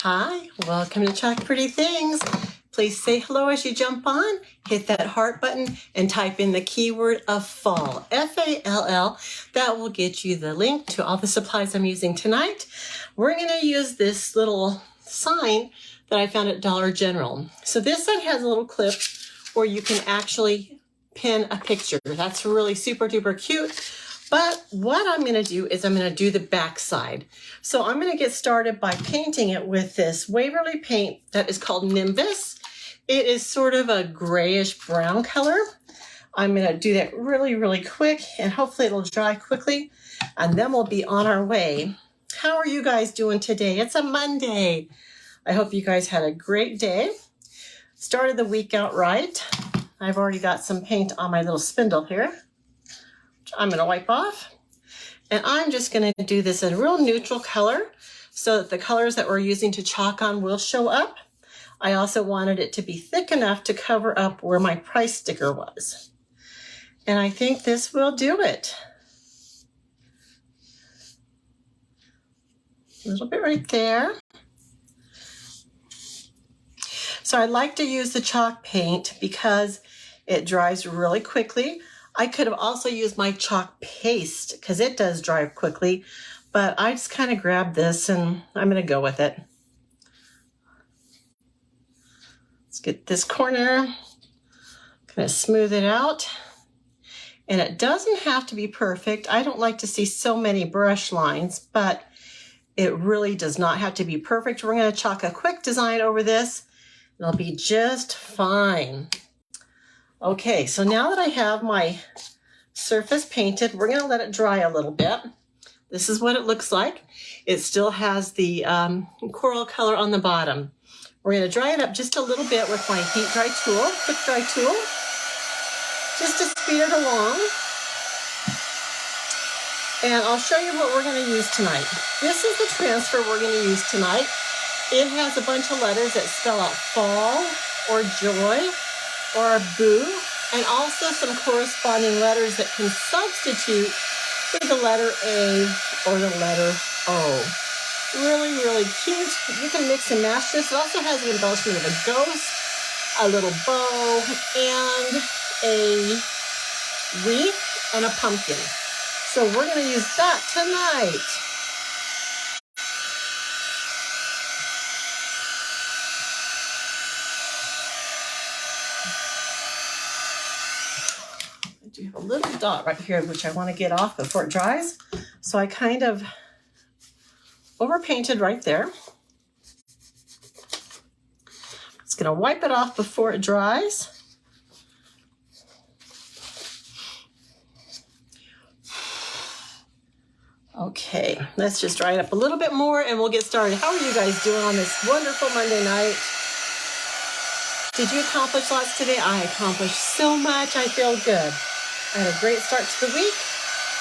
Hi, welcome to Chalk Pretty Things. Please say hello as you jump on, hit that heart button, and type in the keyword of fall, F-A-L-L. That will get you the link to all the supplies I'm using tonight. We're going to use this little sign that I found at Dollar General. So this sign has a little clip where you can actually pin a picture. That's really super duper cute. But what I'm going to do is I'm going to do the back side. So I'm going to get started by painting it with this Waverly paint that is called Nimbus. It is sort of a grayish brown color. I'm going to do that really, really quick, and hopefully it'll dry quickly, and then we'll be on our way. How are you guys doing today? It's a Monday. I hope you guys had a great day. Started the week out right. I've already got some paint on my little spindle here. I'm going to wipe off, and I'm just going to do this in a real neutral color so that the colors that we're using to chalk on will show up. I also wanted it to be thick enough to cover up where my price sticker was. And I think this will do it. A little bit right there. So I like to use the chalk paint because it dries really quickly. I could have also used my chalk paste because it does dry quickly, but I just kind of grabbed this and I'm going to go with it. Let's get this corner, kind of smooth it out. And it doesn't have to be perfect. I don't like to see so many brush lines, but it really does not have to be perfect. We're going to chalk a quick design over this. It'll be just fine. Okay, so now that I have my surface painted, we're going to let it dry a little bit. This is what it looks like. It still has the coral color on the bottom. We're going to dry it up just a little bit with my heat dry tool, quick dry tool, just to speed it along. And I'll show you what we're going to use tonight. This is the transfer we're going to use tonight. It has a bunch of letters that spell out fall or joy or boo, and also some corresponding letters that can substitute for the letter A or the letter O. Really, really cute. You can mix and match this. It also has an embellishment of a ghost, a little bow, and a wreath and a pumpkin. So we're going to use that tonight. I do have a little dot right here, which I want to get off before it dries. So I kind of overpainted right there. Just going to wipe it off before it dries. Okay, let's just dry it up a little bit more and we'll get started. How are you guys doing on this wonderful Monday night? Did you accomplish lots today? I accomplished so much. I feel good. I had a great start to the week.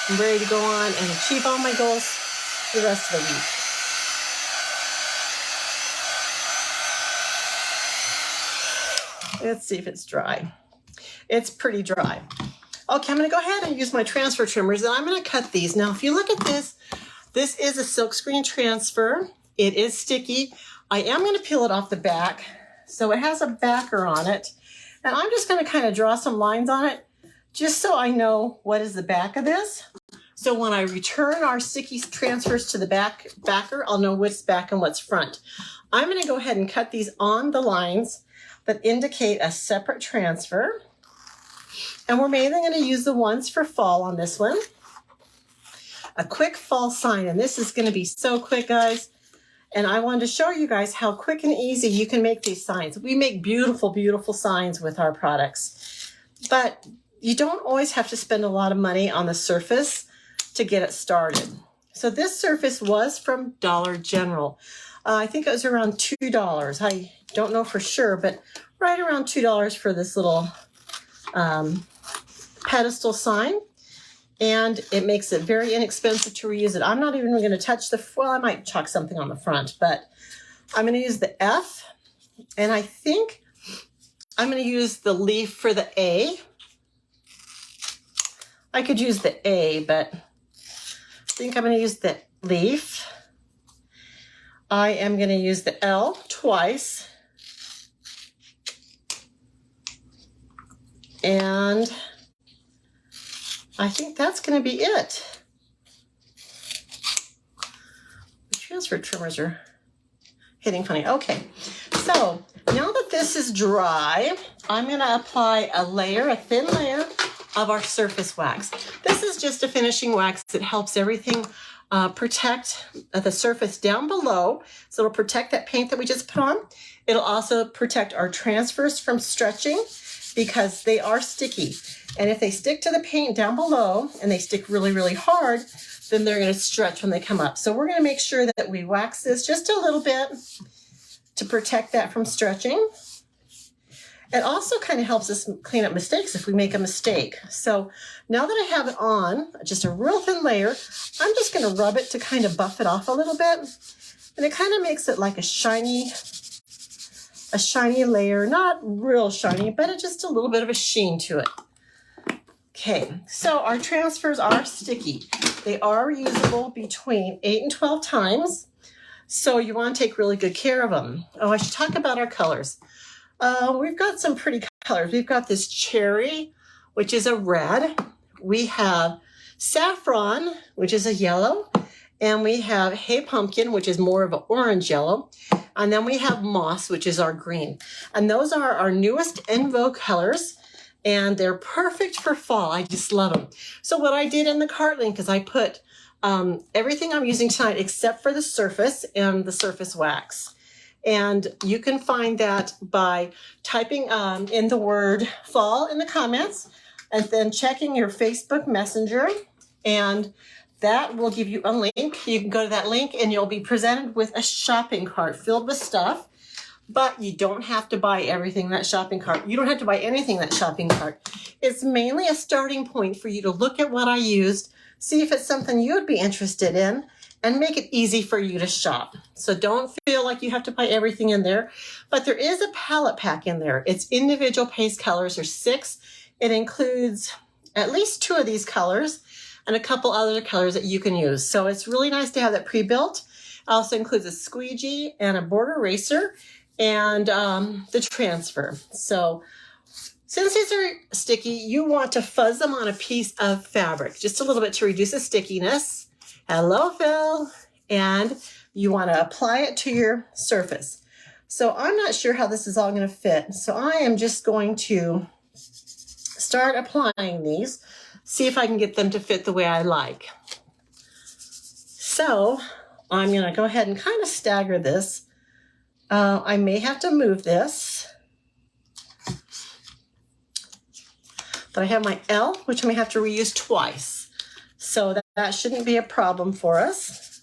I'm ready to go on and achieve all my goals for the rest of the week. Let's see if it's dry. It's pretty dry. Okay, I'm going to go ahead and use my transfer trimmers, and I'm going to cut these. Now, if you look at this, this is a silkscreen transfer. It is sticky. I am going to peel it off the back. So it has a backer on it. And I'm just going to kind of draw some lines on it, just so I know what is the back of this. So when I return our sticky transfers to the backer, I'll know what's back and what's front. I'm going to go ahead and cut these on the lines that indicate a separate transfer. And we're mainly going to use the ones for fall on this one. A quick fall sign, and this is going to be so quick, guys. And I wanted to show you guys how quick and easy you can make these signs. We make beautiful, beautiful signs with our products. But you don't always have to spend a lot of money on the surface to get it started. So this surface was from Dollar General. I think it was around $2. I don't know for sure, but right around $2 for this little pedestal sign, and it makes it very inexpensive to reuse it. I'm not even going to touch well, I might chalk something on the front, but I'm going to use the F, and I think I'm going to use the leaf for the A. I could use the A, but I think I'm going to use the leaf. I am going to use the L twice. And I think that's going to be it. The transfer trimmers are hitting funny. Okay, so now that this is dry, I'm going to apply a thin layer of our surface wax. This is just a finishing wax that helps everything protect the surface down below. So it'll protect that paint that we just put on. It'll also protect our transfers from stretching because they are sticky. And if they stick to the paint down below and they stick really, really hard, then they're going to stretch when they come up. So we're going to make sure that we wax this just a little bit to protect that from stretching. It also kind of helps us clean up mistakes if we make a mistake. So now that I have it on, just a real thin layer, I'm just going to rub it to kind of buff it off a little bit. And it kind of makes it like a shiny layer, not real shiny, but it's just a little bit of a sheen to it. Okay, so our transfers are sticky. They are reusable between 8 and 12 times. So you want to take really good care of them. Oh, I should talk about our colors. We've got some pretty colors. We've got this cherry, which is a red. We have saffron, which is a yellow. And we have Hey Pumpkin, which is more of an orange yellow. And then we have moss, which is our green. And those are our newest En Vogue colors. And they're perfect for fall. I just love them. So what I did in the cart link is I put everything I'm using tonight except for the surface and the surface wax. And you can find that by typing in the word fall in the comments and then checking your Facebook Messenger. And that will give you a link. You can go to that link and you'll be presented with a shopping cart filled with stuff. But you don't have to buy everything in that shopping cart. You don't have to buy anything in that shopping cart. It's mainly a starting point for you to look at what I used, see if it's something you would be interested in, and make it easy for you to shop. So don't feel like you have to buy everything in there. But there is a palette pack in there. It's individual paste colors. There's 6. It includes at least 2 of these colors and a couple other colors that you can use. So it's really nice to have that pre-built. It also includes a squeegee and a border eraser and the transfer. So since these are sticky, you want to fuzz them on a piece of fabric, just a little bit to reduce the stickiness. Hello, Phil. And you want to apply it to your surface. So I'm not sure how this is all going to fit. So I am just going to start applying these, see if I can get them to fit the way I like. So I'm going to go ahead and kind of stagger this. I may have to move this. But I have my L, which I may have to reuse twice. So that shouldn't be a problem for us.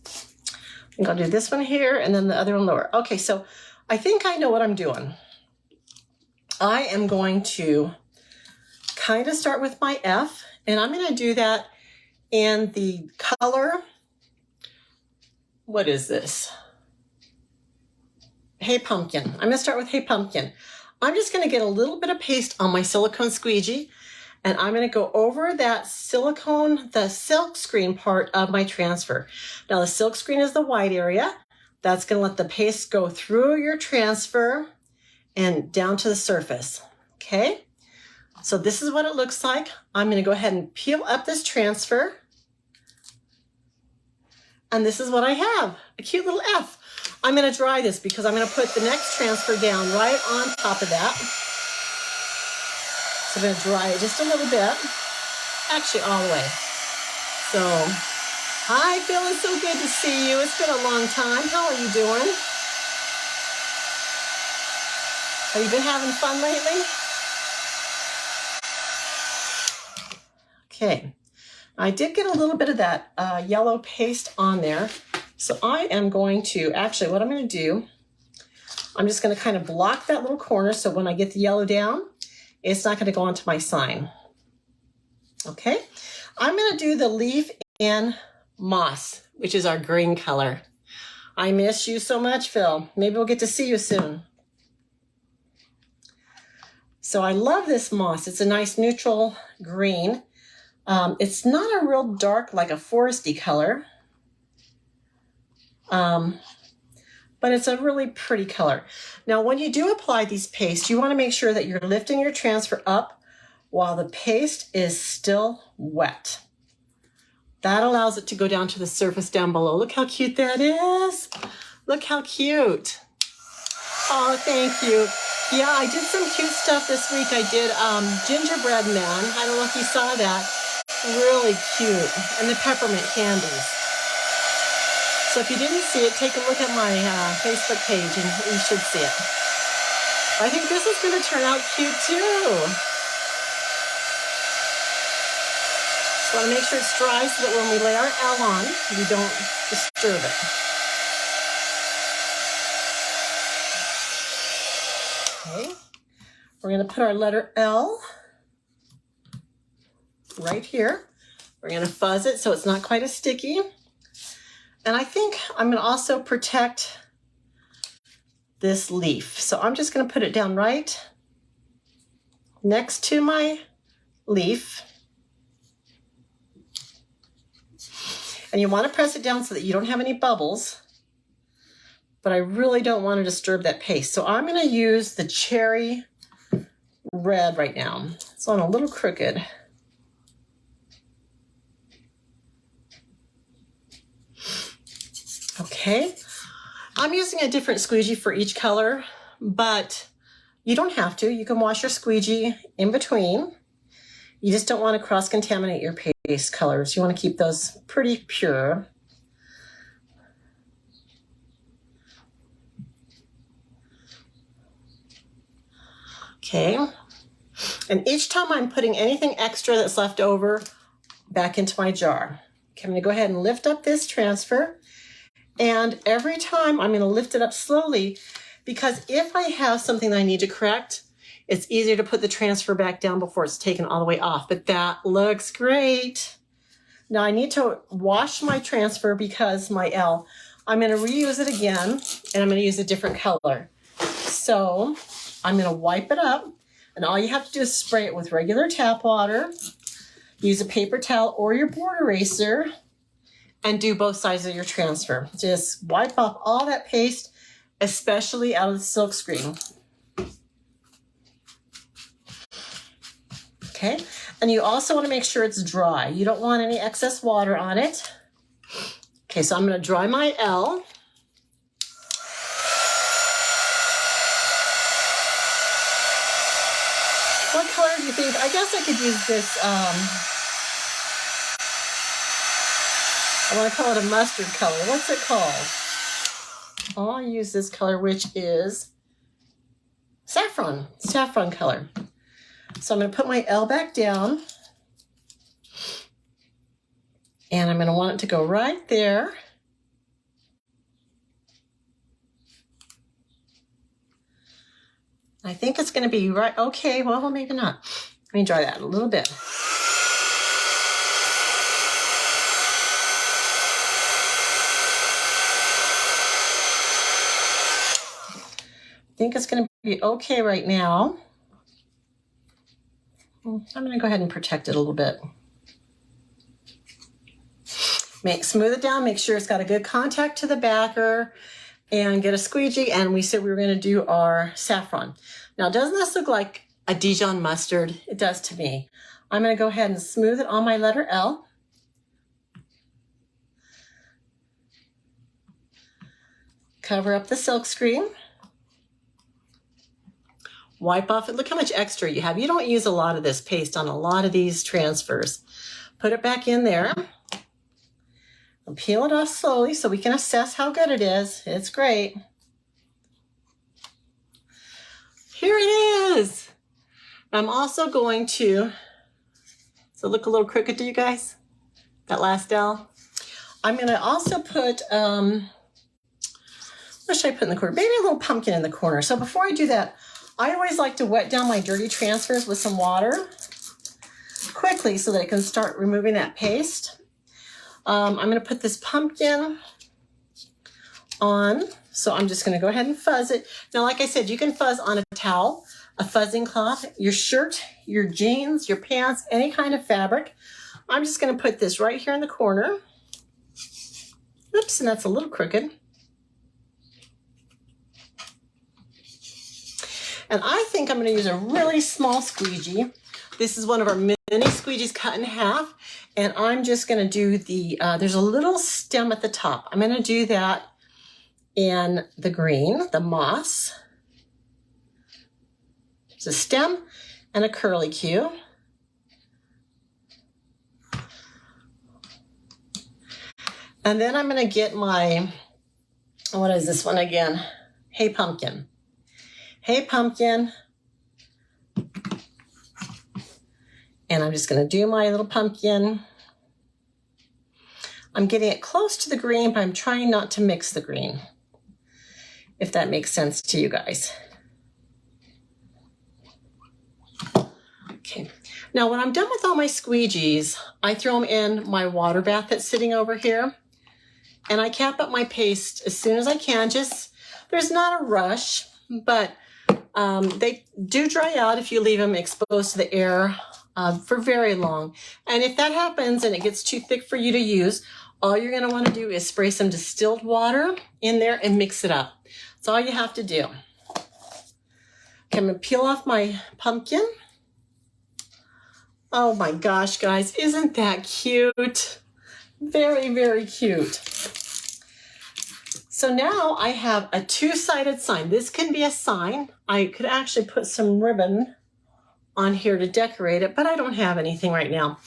I think I'll do this one here and then the other one lower. Okay, so I think I know what I'm doing. I am going to kind of start with my F, and I'm going to do that in the color. What is this? Hey Pumpkin. I'm going to start with Hey Pumpkin. I'm just going to get a little bit of paste on my silicone squeegee, and I'm going to go over that silicone, the silk screen part of my transfer. Now the silk screen is the white area. That's going to let the paste go through your transfer and down to the surface. Okay. So this is what it looks like. I'm going to go ahead and peel up this transfer. And this is what I have, a cute little F. I'm going to dry this because I'm going to put the next transfer down right on top of that. So I'm going to dry it just a little bit, actually all the way. So, hi Phil, it's so good to see you. It's been a long time. How are you doing? Have you been having fun lately? Okay. I did get a little bit of that yellow paste on there. So I am going to, actually what I'm going to do, I'm just going to kind of block that little corner so when I get the yellow down, it's not going to go onto my sign. Okay. I'm going to do the leaf in moss, which is our green color. I miss you so much, Phil. Maybe we'll get to see you soon. So I love this moss. It's a nice neutral green. It's not a real dark, like a foresty color, but it's a really pretty color. Now, when you do apply these pastes, you want to make sure that you're lifting your transfer up while the paste is still wet. That allows it to go down to the surface down below. Look how cute that is. Look how cute. Oh, thank you. Yeah, I did some cute stuff this week. I did gingerbread man. I don't know if you saw that. Really cute. And the peppermint candies. So if you didn't see it, take a look at my Facebook page and you should see it. I think this is going to turn out cute too. So I want to make sure it's dry so that when we lay our L on, we don't disturb it. Okay, we're going to put our letter L right here. We're going to fuzz it so it's not quite as sticky. And I think I'm going to also protect this leaf. So I'm just going to put it down right next to my leaf. And you want to press it down so that you don't have any bubbles. But I really don't want to disturb that paste. So I'm going to use the cherry red right now. It's on a little crooked. Okay. I'm using a different squeegee for each color, but you don't have to. You can wash your squeegee in between. You just don't want to cross-contaminate your paste colors. You want to keep those pretty pure. Okay. And each time I'm putting anything extra that's left over back into my jar. Okay, I'm going to go ahead and lift up this transfer. And every time I'm going to lift it up slowly because if I have something that I need to correct, it's easier to put the transfer back down before it's taken all the way off. But that looks great. Now I need to wash my transfer because my L, I'm going to reuse it again and I'm going to use a different color. So I'm going to wipe it up and all you have to do is spray it with regular tap water, use a paper towel or your board eraser, and do both sides of your transfer. Just wipe off all that paste, especially out of the silk screen. Okay, and you also want to make sure it's dry. You don't want any excess water on it. Okay, so I'm going to dry my L. What color do you think? I guess I could use this, I want to call it a mustard color. What's it called? I'll use this color, which is saffron color. So I'm going to put my L back down. And I'm going to want it to go right there. I think it's going to be right. Okay, well, maybe not. Let me dry that a little bit. I think it's going to be okay right now. I'm going to go ahead and protect it a little bit. Smooth it down, make sure it's got a good contact to the backer, and get a squeegee. And we said we were going to do our saffron. Now, doesn't this look like a Dijon mustard? It does to me. I'm going to go ahead and smooth it on my letter L. Cover up the silk screen. Wipe off it. Look how much extra you have. You don't use a lot of this paste on a lot of these transfers. Put it back in there. And peel it off slowly so we can assess how good it is. It's great. Here it is. I'm also going to, does it look a little crooked to you guys? That last L? I'm going to also put, what should I put in the corner? Maybe a little pumpkin in the corner. So before I do that, I always like to wet down my dirty transfers with some water quickly so that I can start removing that paste. I'm going to put this pumpkin on. So I'm just going to go ahead and fuzz it. Now, like I said, you can fuzz on a towel, a fuzzing cloth, your shirt, your jeans, your pants, any kind of fabric. I'm just going to put this right here in the corner. Oops, and that's a little crooked. And I think I'm going to use a really small squeegee. This is one of our mini squeegees cut in half. And I'm just going to do the, there's a little stem at the top. I'm going to do that in the green, the moss. It's a stem and a curlicue. And then I'm going to get my, what is this one again? Hey Pumpkin. Hey Pumpkin. And I'm just going to do my little pumpkin. I'm getting it close to the green, but I'm trying not to mix the green, if that makes sense to you guys. Okay. Now, when I'm done with all my squeegees, I throw them in my water bath that's sitting over here. And I cap up my paste as soon as I can. Just, there's not a rush, but they do dry out if you leave them exposed to the air for very long. And if that happens and it gets too thick for you to use, all you're going to want to do is spray some distilled water in there and mix it up. That's all you have to do. Okay, I'm going to peel off my pumpkin. Oh my gosh, guys, isn't that cute? Very, very cute. So now I have a two-sided sign. This can be a sign. I could actually put some ribbon on here to decorate it, but I don't have anything right now.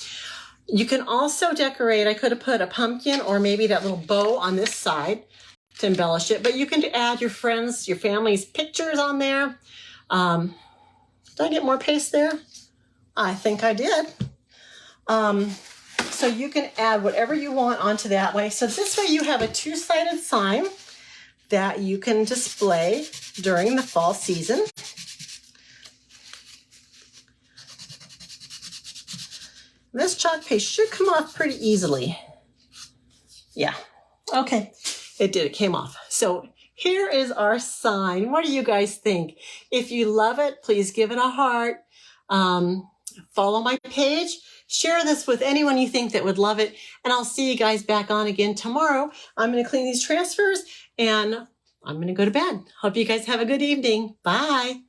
You can also decorate. I could have put a pumpkin or maybe that little bow on this side to embellish it, but you can add your friends, your family's pictures on there. Did I get more paste there? I think I did. So you can add whatever you want onto that way. So this way you have a two-sided sign that you can display during the fall season. This chalk paste should come off pretty easily. Yeah, okay, it did, it came off. So here is our sign. What do you guys think? If you love it, please give it a heart. Follow my page. Share this with anyone you think that would love it. And I'll see you guys back on again tomorrow. I'm going to clean these transfers and I'm going to go to bed. Hope you guys have a good evening. Bye.